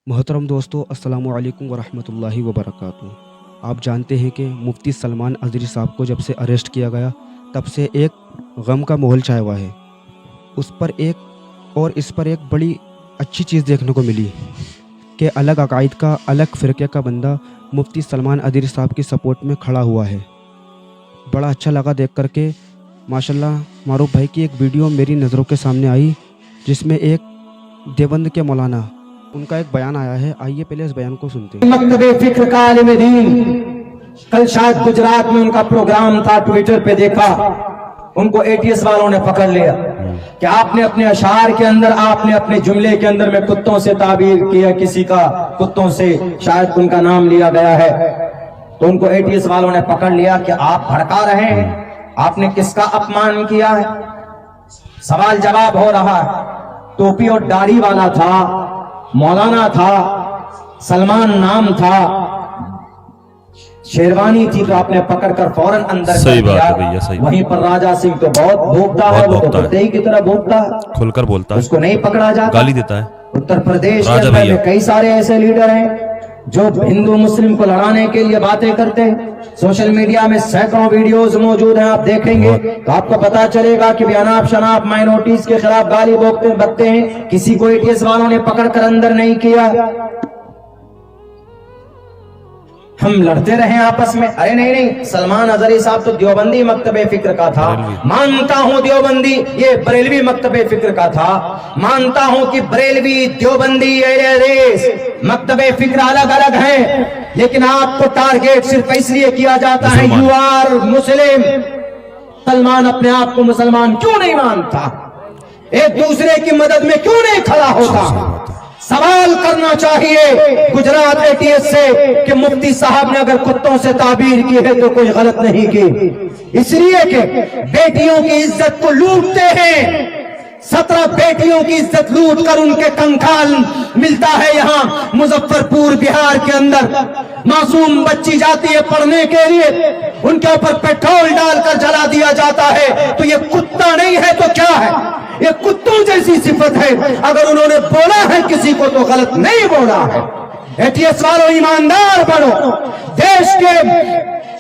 मोहतरम दोस्तों, अस्सलामु अलैकुम वरहमतुल्लाहि वबरकातुहू। आप जानते हैं कि मुफ्ती सलमान अज़हरी साहब को जब से अरेस्ट किया गया तब से एक गम का माहौल छाया हुआ है। इस पर एक बड़ी अच्छी चीज़ देखने को मिली कि अलग अकायद का, अलग फ़िरके का बंदा मुफ्ती सलमान अज़हरी साहब की सपोर्ट में खड़ा हुआ है। बड़ा अच्छा लगा देख कर के। माशाल्लाह मारूफ भाई की एक वीडियो मेरी नज़रों के सामने आई जिसमें एक देवबंद के मौलाना उनका एक बयान आया है। आइए पहले इस बयान को सुनते हैं। मकतबे फिक्र का आलिम दीन, कल शायद गुजरात में उनका प्रोग्राम था, ट्विटर पे देखा, उनको एटीएस वालों ने पकड़ लिया कि आपने अपने अशार के अंदर, आपने अपने जुमले के अंदर में कुत्तों से ताबीर किया, किसी का कुत्तों से शायद उनका नाम लिया गया है। तो उनको एटीएस वालों ने पकड़ लिया कि आप भड़का रहे हैं, आपने किसका अपमान किया है। सवाल जवाब हो रहा है। टोपी और दाढ़ी वाला था, मौलाना था, सलमान नाम था, शेरवानी थी, तो आपने पकड़कर फौरन अंदर सही कर बात दिया। है भैया, सही। वहीं पर राजा सिंह तो बहुत भोगता है, वो तो कुत्ते ही की तरह भोगता है, खुलकर बोलता है, उसको नहीं पकड़ा जाता, गाली देता है। उत्तर प्रदेश राजा के अंदर भैया। में कई सारे ऐसे लीडर हैं जो हिंदू मुस्लिम को लड़ाने के लिए बातें करते हैं। सोशल मीडिया में सैकड़ों वीडियोस मौजूद हैं, आप देखेंगे तो आपको पता चलेगा कि अनाप शनाप माइनॉरिटीज के खिलाफ गाली बकते हैं। किसी को एटीएस वालों ने पकड़कर अंदर नहीं किया। हम लड़ते रहे आपस में। अरे नहीं नहीं, सलमान अज़हरी साहब तो देवबंदी मकतबे फिक्र का था, मानता हूं देवबंदी, ये बरेलवी मकतबे फिक्र का था, मानता हूं कि बरेलवी, देवबंदी, रेस मकतबे फिक्र अलग अलग हैं, लेकिन आपको टारगेट सिर्फ इसलिए किया जाता है यू आर मुस्लिम। सलमान अपने आप को मुसलमान क्यों नहीं मानता? एक दूसरे की मदद में क्यों नहीं खड़ा होता? सवाल करना चाहिए गुजरात एटीएस से कि मुफ्ती साहब ने अगर कुत्तों से ताबीर की है तो कोई गलत नहीं की, इसलिए कि बेटियों की इज्जत को लूटते हैं। 17 बेटियों की इज्जत लूट कर उनके कंकाल मिलता है यहाँ मुजफ्फरपुर बिहार के अंदर। मासूम बच्ची जाती है पढ़ने के लिए, उनके ऊपर पेट्रोल डालकर जला दिया जाता है। तो ये कुत्ता नहीं है तो क्या है? ये कुत्तों जैसी सिफत है। अगर उन्होंने बोला है किसी को तो गलत नहीं बोला है। एटीएस वालों, ईमानदार बनो,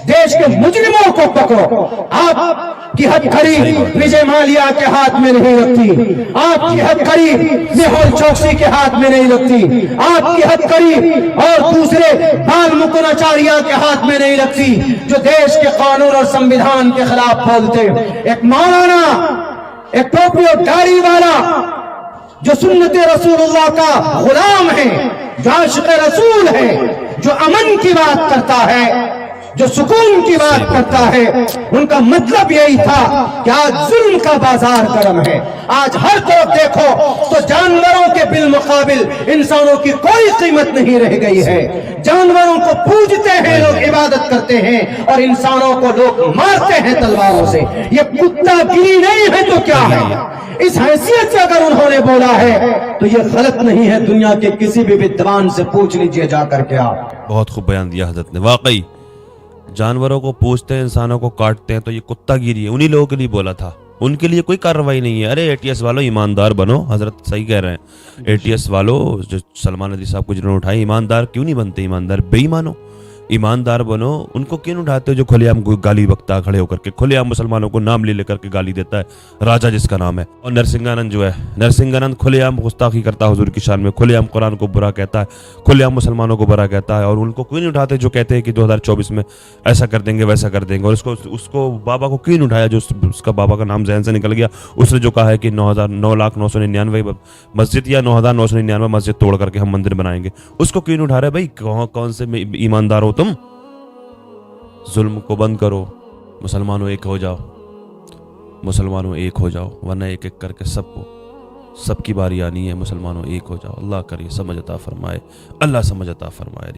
देश के मुजरिमों को पकड़ो। आपकी हथकड़ी विजय माल्या के हाथ में नहीं लगती, आपकी हथकड़ी मेहुल चोकसी के हाथ में नहीं लगती, आपकी हथकड़ी और दूसरे बाल मुकुंद आचार्य के हाथ में नहीं लगती जो देश के कानून और संविधान के खिलाफ बोलते। एक मौलाना, एक टोपी और दाढ़ी वाला जो सुन्नत रसूलुल्लाह का गुलाम है, जो आशिक़ रसूल है, जो अमन की बात करता है, जो सुकून की बात करता है, उनका मतलब यही था कि आज जुल्म का बाजार गर्म है। आज हर तरफ देखो तो जानवरों के बिल मुकाबिल इंसानों की कोई कीमत नहीं रह गई है। जानवरों को पूजते हैं लोग, इबादत करते हैं, और इंसानों को लोग मारते हैं तलवारों से। ये कुत्ता गिरी नहीं है तो क्या है? इस हैसियत से अगर उन्होंने बोला है तो ये गलत नहीं है। दुनिया के किसी भी विद्वान से पूछ लीजिए जाकर के आप। बहुत खूब बयान दिया हजरत ने। वाकई जानवरों को पूछते हैं, इंसानों को काटते हैं, तो ये कुत्तागिरी है। उन्हीं लोगों के लिए बोला था, उनके लिए कोई कार्रवाई नहीं है। अरे एटीएस वालों, ईमानदार बनो। हजरत सही कह रहे हैं। एटीएस वालों, जो सलमान अज़हरी साहब को जिन्होंने उठाए, ईमानदार क्यों नहीं बनते? ईमानदार बेईमानो, ईमानदार बनो। उनको क्यों उठाते हो जो खुलेआम गाली बकता खड़े होकर के, खुलेआम मुसलमानों को नाम ले लेकर के गाली देता है, राजा जिसका नाम है। और नरसिंहानंद जो है, नरसिंहानंद खुलेआम गुस्ताखी करता है हुजूर की शान में, खुलेआम कुरान को बुरा कहता है, खुलेआम मुसलमानों को बुरा कहता है। और उनको क्यों नहीं उठाते जो कहते हैं कि 2024 में ऐसा कर देंगे, वैसा कर देंगे? और उसको बाबा को क्यों नहीं उठाया जो उसका बाबा का नाम जहन से निकल गया? उसने जो कहा है कि 9,09,999 मस्जिद या 9,999 मस्जिद तोड़ करके हम मंदिर बनाएंगे, उसको क्यों नहीं उठा रहे? भाई कौन से ईमानदार हो तुम? जुल्म को बंद करो, मुसलमानों एक हो जाओ, मुसलमानों एक हो जाओ, वरना एक एक करके सबकी बारी आनी है। मुसलमानों एक हो जाओ। अल्लाह करे समझ अता फरमाए, अल्लाह समझ अता फरमाए।